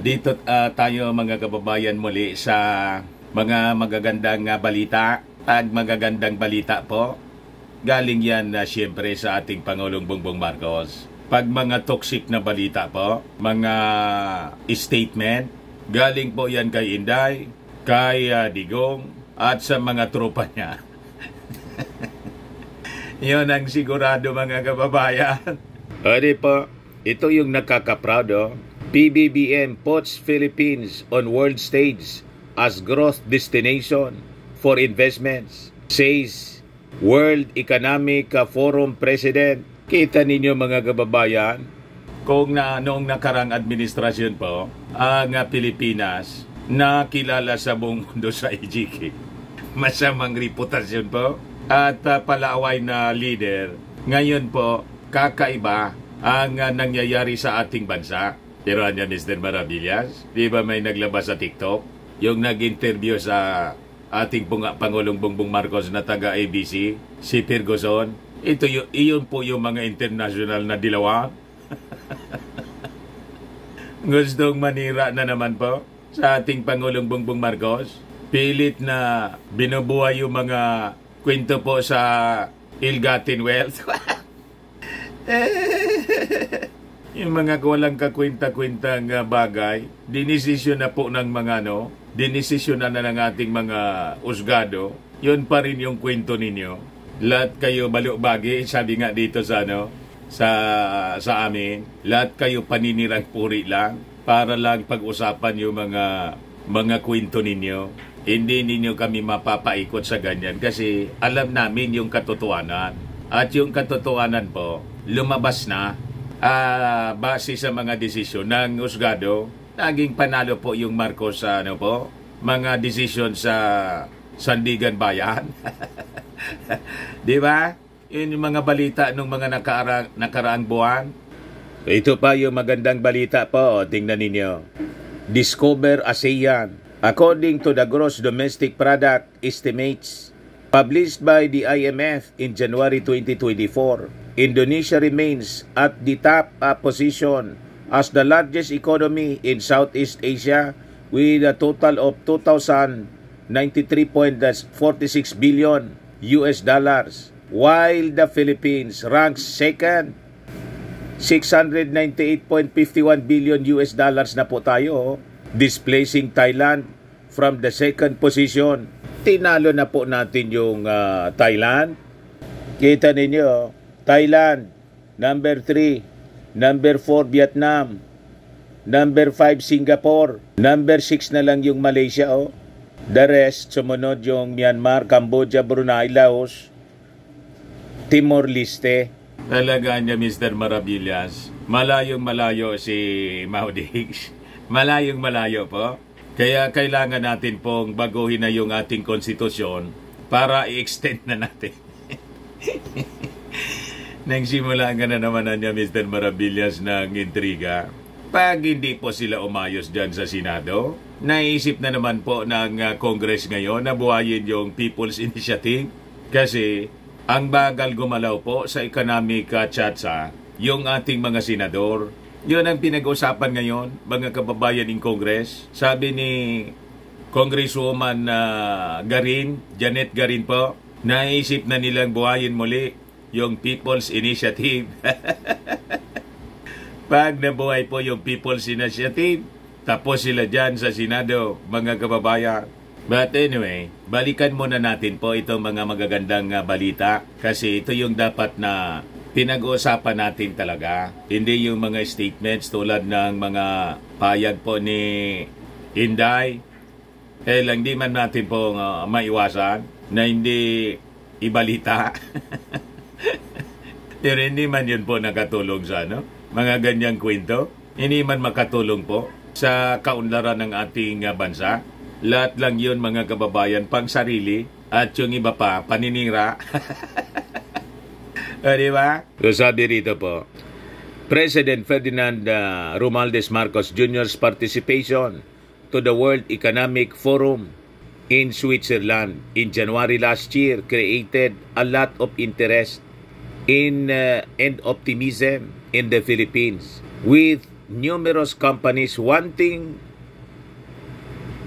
Dito tayo mga kababayan muli sa mga magagandang balita. At magagandang balita po, galing yan siyempre sa ating Pangulong Bongbong Marcos. Pag mga toxic na balita po, mga statement, galing po yan kay Inday, kay Digong, at sa mga tropa niya. Yun ang sigurado mga kababayan. Adi po, ito yung nakaka-proud PBBM puts Philippines on world stage as growth destination for investments, says World Economic Forum President. Kita ninyo mga kababayan, kung noong nakarang administrasyon po, ang Pilipinas nakilala sa buong mundo sa EGK. Masamang reputasyon po at palaaway na leader. Ngayon po, kakaiba ang nangyayari sa ating bansa. Pero niya Mr. Maravillas, di ba may naglabas sa TikTok? Yung nag-interview sa ating Pangulong Bongbong Marcos na taga-ABC, si Ferguson. Iyon po yung mga international na dilawan. Gustong manira na naman po sa ating Pangulong Bongbong Marcos. Pilit na binubuhay yung mga kwento po sa ill-gotten wealth. Yung mga walang kakwenta-kwentang bagay, dinesisyon na po ng mga dinesisyon na ng ating mga usgado, yun pa rin yung kwento ninyo. Lahat kayo balubagi, sabi nga dito sa sa amin, lahat kayo paninirang puri lang para lang pag-usapan yung mga kwento ninyo. Hindi ninyo kami mapapaikot sa ganyan kasi alam namin yung katotohanan. At yung katotohanan po, lumabas na base sa mga desisyon ng husgado. Naging panalo po yung Marcos sa mga desisyon sa Sandigan Bayan. Di ba? Yun yung mga balita ng mga nakaraang buwan. Ito pa yung magandang balita po. Tingnan ninyo. Discover ASEAN. According to the Gross Domestic Product Estimates published by the IMF in January 2024, Indonesia remains at the top position as the largest economy in Southeast Asia with a total of 2,093.46 billion US dollars, while the Philippines ranks second, 698.51 billion US dollars na po tayo, displacing Thailand from the second position. Tinalo na po natin yung Thailand. Kita ninyo, Thailand, number 3, number 4 Vietnam, number 5 Singapore, number 6 na lang yung Malaysia. The rest, sumunod yung Myanmar, Cambodia, Brunei, Laos, Timor-Leste. Talaga niya Mr. Maravillas, malayong malayo si Maudix. Malayong malayo po. Kaya kailangan natin pong baguhin na yung ating konstitusyon para i-extend na natin. Nagsimula nga na naman niya Mr. Maravillas ng intriga. Pag hindi po sila umayos dyan sa Senado, naisip na naman po ng Congress ngayon na buhayin yung People's Initiative. Kasi ang bagal gumalaw po sa economic chatsa yung ating mga senador. Yun ang pinag-usapan ngayon, mga kababayan in Congress. Sabi ni Congresswoman Garin, Janet Garin po, naisip na nilang buhayin muli yung People's Initiative. Pag nabuhay po yung People's Initiative, tapos sila dyan sa Senado, mga kababayan. But anyway, balikan muna natin po itong mga magagandang balita kasi ito yung dapat na pinag-uusapan natin talaga. Hindi yung mga statements tulad ng mga payag po ni Inday. Lang di man natin po maiwasan na hindi ibalita. Pero hindi man yun po nakatulong sa mga ganyang kwento. Hindi man makatulong po sa kaunlaran ng ating bansa. Lahat lang yun mga kababayan pang sarili at yung iba pa paninira. Diba? So sabi rito po, President Ferdinand Romualdez Marcos Jr.'s participation to the World Economic Forum in Switzerland in January last year created a lot of interest and optimism in the Philippines, with numerous companies wanting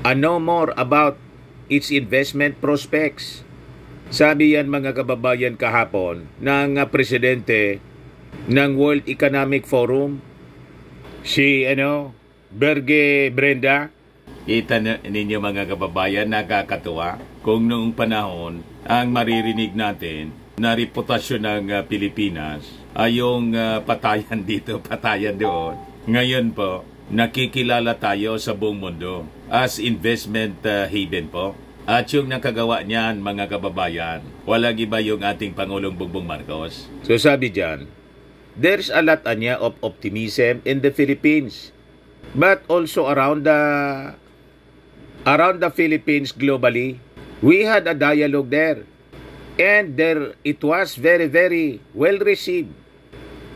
know more about its investment prospects. Sabi yan mga kababayan kahapon ng presidente ng World Economic Forum, si Borge Brende. Kita ninyo mga kababayan, nakakatuwa kung noong panahon ang maririnig natin na reputasyon ng Pilipinas ay yung patayan dito, patayan doon. Ngayon po, nakikilala tayo sa buong mundo as investment haven po. At yung nakagawa niyan, mga kababayan, walang iba yung ating Pangulong Bongbong Marcos. So sabi diyan, there's a lot of optimism in the Philippines, but also around the Philippines globally. We had a dialogue there, and it was very, very well received.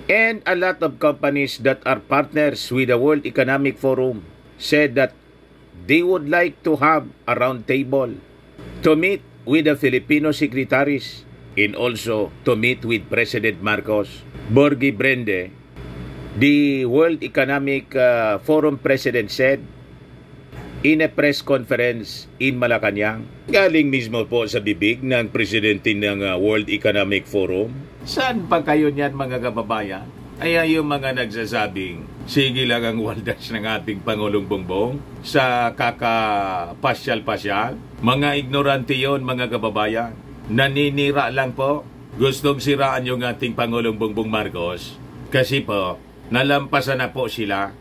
And a lot of companies that are partners with the World Economic Forum said that they would like to have a round table to meet with the Filipino secretaries and also to meet with President Marcos. Borge Brende, the World Economic Forum president, said in a press conference in Malacanang, galing mismo po sa bibig ng presidente ng World Economic Forum. Saan pa kayo niyan mga kababayan? Ay yung mga nagsasabing, sige lang ang waldas ng ating Pangulong Bongbong sa kakapasyal-pasyal. Mga ignorante yon mga kababayan. Naninira lang po. Gustong siraan yung ating Pangulong Bongbong Marcos. Kasi po, nalampasan na po sila.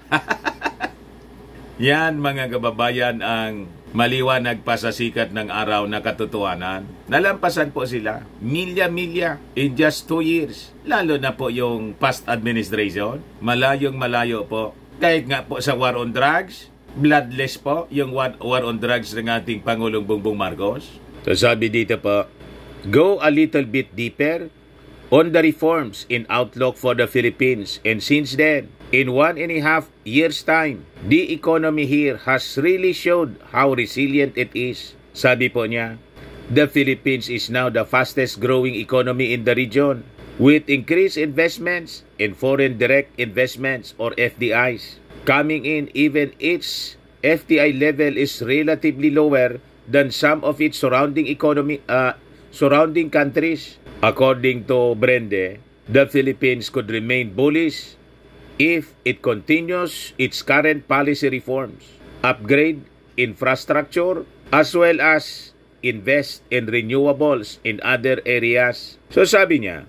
Yan mga kababayan ang maliwanag pa sa sikat ng araw na katotohanan. Nalampasan po sila. Milya-milya in just 2 years. Lalo na po yung past administration. Malayong malayo po. Kahit nga po sa war on drugs, bloodless po yung war on drugs ng ating Pangulong Bongbong Marcos. So sabi dito po, go a little bit deeper on the reforms in outlook for the Philippines. And since then, in 1.5 years' time, the economy here has really showed how resilient it is. Sabi po niya, the Philippines is now the fastest growing economy in the region with increased investments in foreign direct investments or FDIs coming in. Even its FDI level is relatively lower than some of its surrounding countries. According to Brende, the Philippines could remain bullish if it continues its current policy reforms, upgrade infrastructure, as well as invest in renewables in other areas. So sabi niya,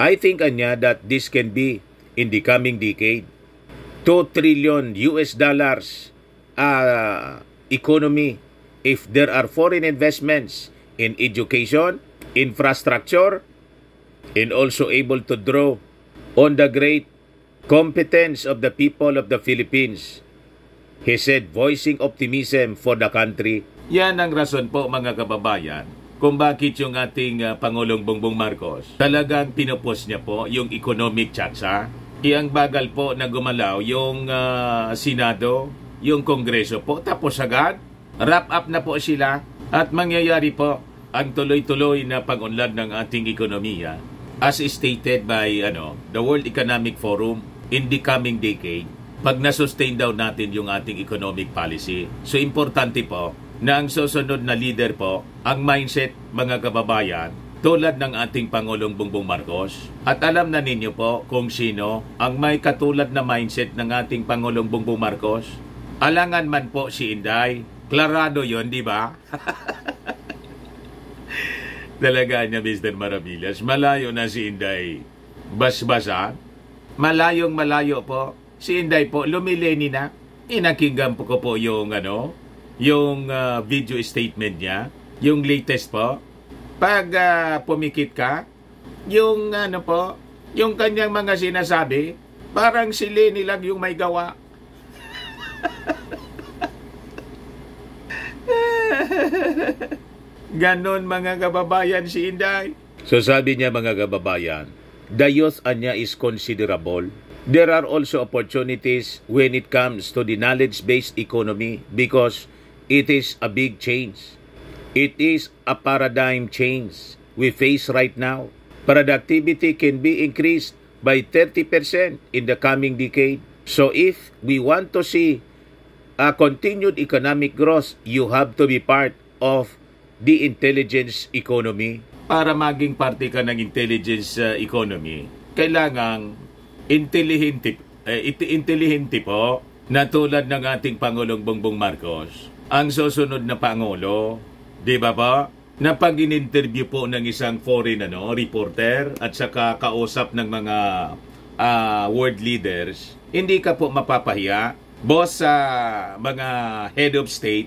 I think that this can be in the coming decade, $2 trillion economy if there are foreign investments in education, infrastructure, and also able to draw on the great competence of the people of the Philippines. He said, voicing optimism for the country. Yan ang rason po mga kababayan kung bakit yung ating Pangulong Bongbong Marcos talagang pinupos niya po yung economic tsatsa. Iyang bagal po na gumalaw yung Senado, yung Kongreso po, tapos agad, wrap up na po sila at mangyayari po ang tuloy-tuloy na pag-unlad ng ating ekonomiya as stated by the World Economic Forum in the coming decade pag nasustain daw natin yung ating economic policy. So importante po na ang susunod na leader po, ang mindset mga kababayan, tulad ng ating Pangulong Bongbong Marcos. At alam na ninyo po kung sino ang may katulad na mindset ng ating Pangulong Bongbong Marcos. Alangan man po si Inday. Klarado yon, di ba? Talaga niya, Mr. Maravillas. Malayo na si Inday. Basbasan. Malayong malayo po. Si Inday po, lumileni na. Inakinggan po ko po yung video statement niya. Yung latest po. Pag pumikit ka, yung yung kanyang mga sinasabi, parang si Leni lang yung may gawa. Ganon mga kababayan si Inday. So sabi niya mga kababayan, the youth anya is considerable. There are also opportunities when it comes to the knowledge-based economy because it is a big change. It is a paradigm change we face right now. Productivity can be increased by 30% in the coming decade. So if we want to see a continued economic growth, you have to be part of the intelligence economy. Para maging parte ka ng intelligence economy, kailangang intelihente po na tulad ng ating Pangulong Bongbong Marcos. Ang susunod na Pangulo, di ba po? Na pag in-interview po ng isang foreign reporter at saka kausap ng mga world leaders, hindi ka po mapapahiya, boss sa mga head of state,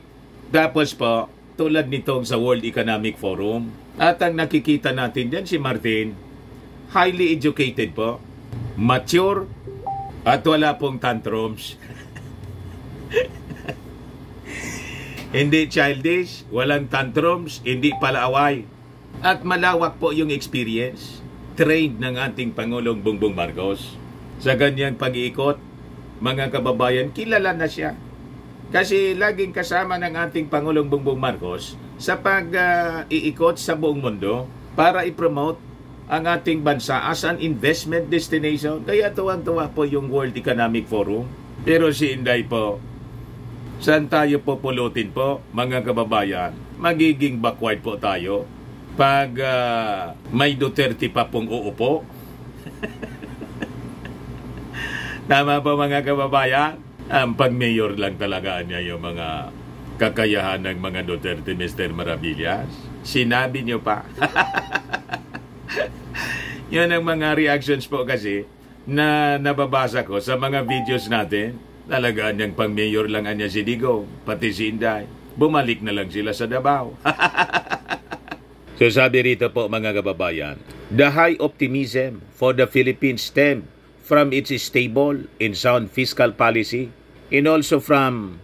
tapos po, tulad nitong sa World Economic Forum, at ang nakikita natin dyan si Martin, highly educated po, mature, at wala pong tantrums. Hindi childish, walang tantrums, hindi palaaway. At malawak po yung experience, trained ng ating Pangulong Bongbong Marcos. Sa ganyang pag-iikot, mga kababayan, kilala na siya. Kasi laging kasama ng ating Pangulong Bongbong Marcos sa pag-iikot sa buong mundo para i-promote ang ating bansa as an investment destination. Kaya tuwang-tuwa po yung World Economic Forum. Pero si Inday po, saan tayo po pulutin po, mga kababayan? Magiging backward po tayo pag may Duterte pa pong uupo. Tama po mga kababayan? Ang pag-mayor lang talaga niya yung mga kakayahan ng mga Duterte, Mr. Maravillas. Sinabi niyo pa. Yan ang mga reactions po kasi na nababasa ko sa mga videos natin. Talagaan niyang pang-mayor lang niya si Digong, pati si Inday. Bumalik na lang sila sa Davao. So sabi rito po mga kababayan, the high optimism for the Philippines stem from its stable and sound fiscal policy and also from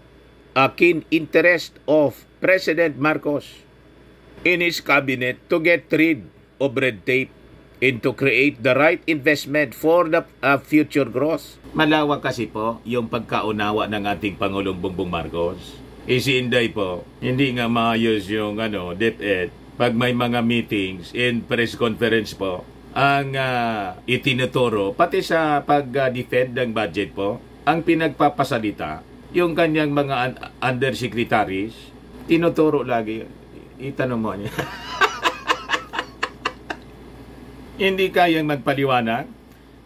a keen interest of President Marcos in his cabinet to get rid of red tape and to create the right investment for the future growth. Malawak kasi po yung pagkaunawa ng ating Pangulong Bongbong Marcos. Si Inday po, hindi nga maayos yung DepEd pag may mga meetings and press conference po ang itinuturo, pati sa pag-defend ng budget po, ang pinagpapasalita, yung kanyang mga undersecretaries, tinuturo lagi. Itanong mo niya. Hindi kayang magpaliwanag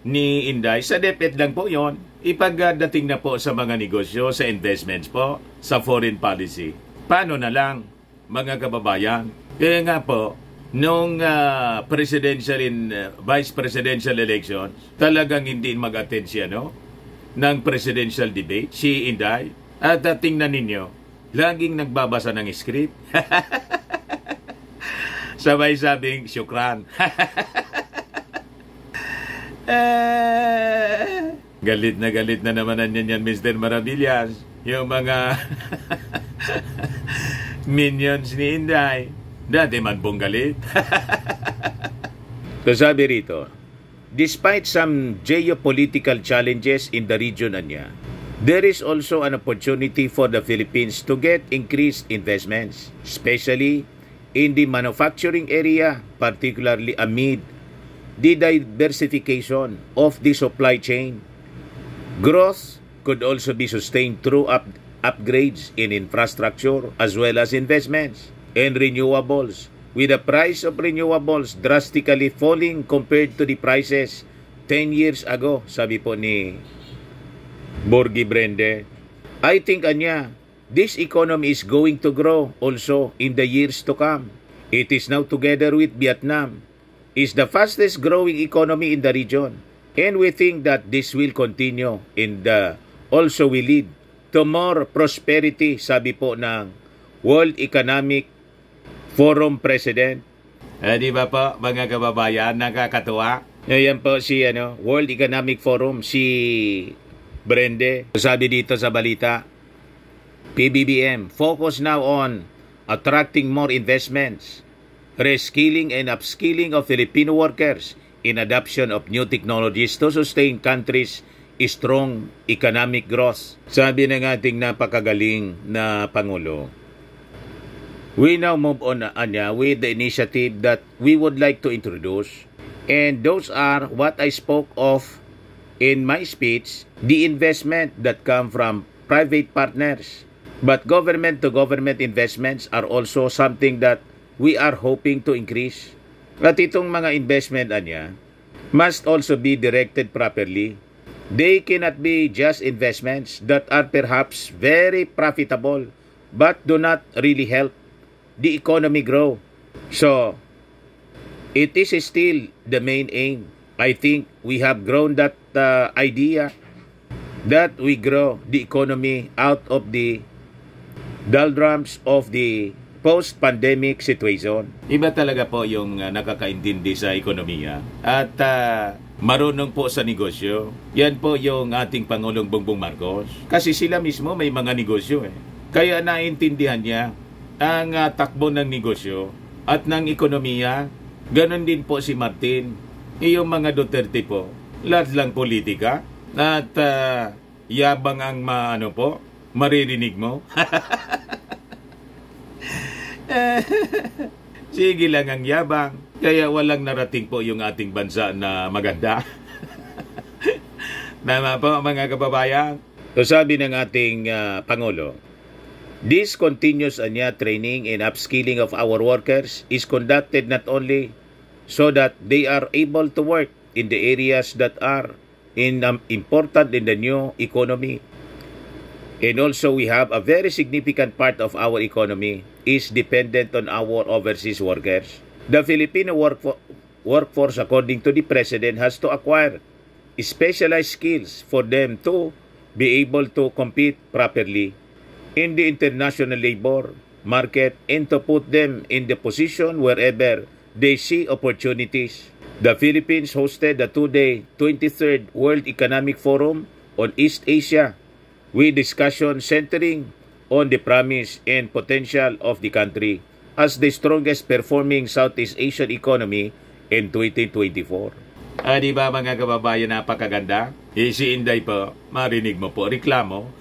ni Inday. Sa DepEd lang po yon. Ipagdating na po sa mga negosyo, sa investments po, sa foreign policy. Paano na lang, mga kababayan? Kaya nga po, nung presidential and vice presidential elections, talagang hindi mag-attend siya ng presidential debate, si Inday. At tingnan ninyo, laging nagbabasa ng script. Sabay sabing, syukran. Galit na naman yan, Mr. Maravillas. Yung mga minions ni Inday. Dati man pong galit. So sabi rito, despite some geopolitical challenges in the region niya, there is also an opportunity for the Philippines to get increased investments, especially in the manufacturing area, particularly amid the diversification of the supply chain. Growth could also be sustained through upgrades in infrastructure as well as investments and renewables, with the price of renewables drastically falling compared to the prices 10 years ago, sabi po ni Borgie Brende. I think this economy is going to grow also in the years to come. It is now, together with Vietnam, is the fastest growing economy in the region. And we think that this will continue and also will lead to more prosperity, sabi po ng World Economic Forum President. Di ba po, mga kababayan, nakakatuwa? Yan po si World Economic Forum, si Brende. Sabi dito sa balita, PBBM, focus now on attracting more investments, reskilling and upskilling of Filipino workers in adoption of new technologies to sustain countries' strong economic growth. Sabi ng ating napakagaling na Pangulo. We now move on with the initiative that we would like to introduce, and those are what I spoke of in my speech the investment that come from private partners. But government-to-government investments are also something that we are hoping to increase. At itong mga investment anya must also be directed properly. They cannot be just investments that are perhaps very profitable but do not really help the economy grow. So, it is still the main aim. I think we have grown that idea that we grow the economy out of the doldrums of the post-pandemic situation. Iba talaga po yung nakakaintindi sa ekonomiya at marunong po sa negosyo. Yan po yung ating Pangulong Bongbong Marcos. Kasi sila mismo may mga negosyo eh. Kaya naintindihan niya ang takbo ng negosyo at ng ekonomiya. Ganon din po si Martin. Yung mga Duterte po, lahat lang politika at yabang ang maririnig mo. Sige lang ang yabang. Kaya walang narating po yung ating bansa na maganda. Tama po mga kababayan. So sabi ng ating Pangulo, this continuous training and upskilling of our workers is conducted not only so that they are able to work in the areas that are important in the new economy. And also we have a very significant part of our economy is dependent on our overseas workers. The Filipino workforce, according to the President, has to acquire specialized skills for them to be able to compete properly in the international labor market and to put them in the position wherever they see opportunities. The Philippines hosted the two-day 23rd World Economic Forum on East Asia with discussion centering on the promise and potential of the country as the strongest performing Southeast Asian economy in 2024. Di ba mga kababayan, napakaganda? Si Inday po, marinig mo po, reklamo.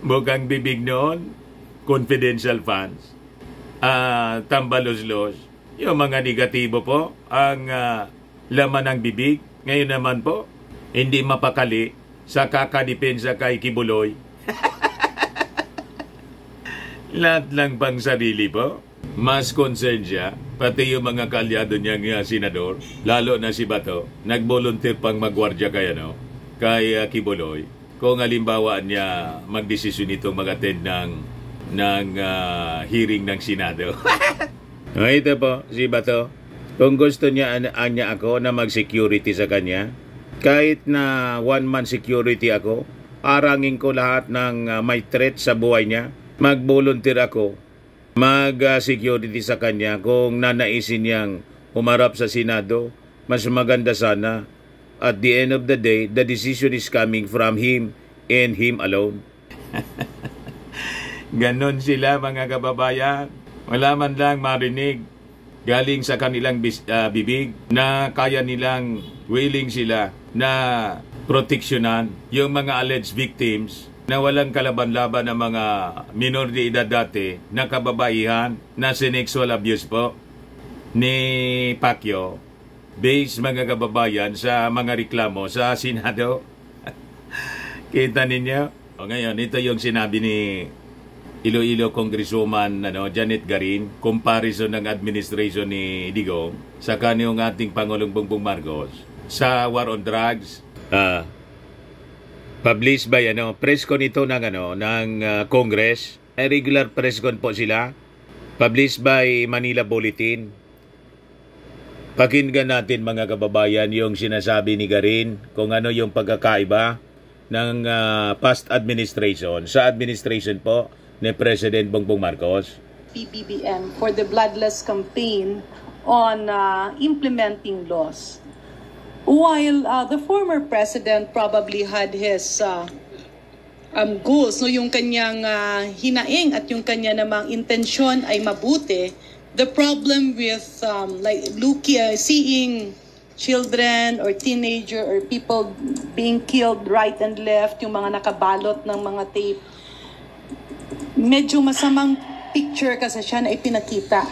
Mukhang bibig noon, confidential funds, tambalos-los, yung mga negatibo po, ang laman ng bibig. Ngayon naman po, hindi mapakali sa kakadipensa kay Kibuloy. Lahat lang pang sarili po. Mas concern siya, pati yung mga kalyado niyang senador, lalo na si Bato, nag-volunteer pang magwardya kay Kibuloy. Kung halimbawa niya magdesisyon itong mag-attend ng hearing ng Senado. Ito po, si Bato. Kung gusto niya ako na mag-security sa kanya, kahit na one-man security ako, arangin ko lahat ng may threat sa buhay niya. Mag-volunteer ako, mag-security sa kanya kung nanaisin niyang humarap sa Senado. Mas maganda sana. At the end of the day, the decision is coming from him and him alone. Ganon sila mga kababayan. Wala man lang marinig galing sa kanilang bibig na kaya nilang willing sila na proteksyonan yung mga alleged victims na walang kalaban-laban ng mga minor de edad dati na kababaihan na sexual abuse po ni Pacquiao based mga kababayan sa mga reklamo sa Senado. Kita ninyo? O ngayon, ito yung sinabi ni Iloilo Congresswoman Janet Garin, comparison ng administration ni Digong sa kanyang ating Pangulong Bongbong Marcos sa war on drugs. Published by press con ito ng Congress. Regular press con po sila. Published by Manila Bulletin. Pakinggan natin mga kababayan yung sinasabi ni Garin kung ano yung pagkakaiba ng past administration sa administration po ni President Bongbong Marcos. PBBM for the bloodless campaign on implementing laws. While the former president probably had his goals, yung kanyang hinaing at yung kanya namang intensyon ay mabuti, the problem with seeing children or teenager or people being killed right and left, yung mga nakabalot ng mga tape, medyo masamang picture kasi siya na ipinakita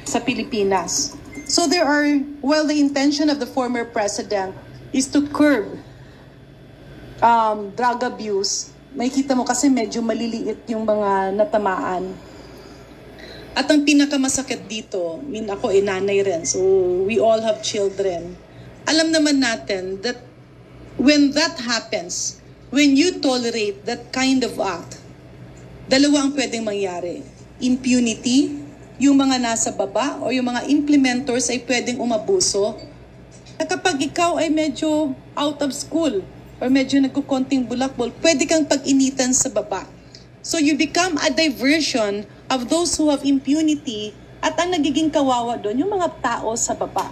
sa Pilipinas. So well, the intention of the former president is to curb drug abuse. Makikita mo kasi medyo maliliit yung mga natamaan. At ang pinakamasakit dito, ako nanay rin, so we all have children. Alam naman natin that when that happens, when you tolerate that kind of act, dalawa ang pwedeng mangyari. Impunity, yung mga nasa baba o yung mga implementors ay pwedeng umabuso. At kapag ikaw ay medyo out of school or medyo nagkukonting bulakbol, pwede kang pag-initan sa baba. So you become a diversion of those who have impunity, at ang nagiging kawawa doon, yung mga tao sa baba.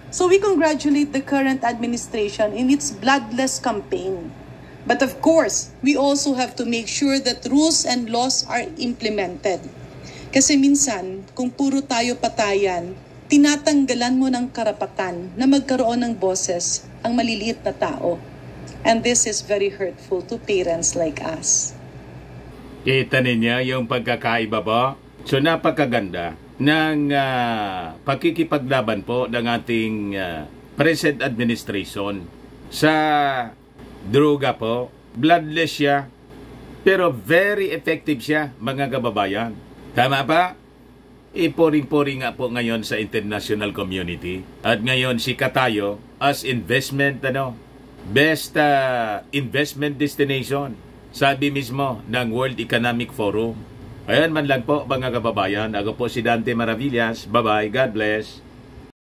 So we congratulate the current administration in its bloodless campaign. But of course, we also have to make sure that rules and laws are implemented. Kasi minsan, kung puro tayo patayan, tinatanggalan mo ng karapatan na magkaroon ng boses ang maliliit na tao. And this is very hurtful to parents like us. Kita ninyo yung pagkakaiba po? So napakaganda ng pakikipaglaban po ng ating present administration sa droga po. Bloodless siya, pero very effective siya, mga kababayan. Tama ba? Iporing-poring nga po ngayon sa international community. At ngayon sikat tayo as investment, best investment destination. Sabi mismo ng World Economic Forum. Ayan man lang po mga kababayan. Ako po si Dante Maravillas. Bye-bye. God bless.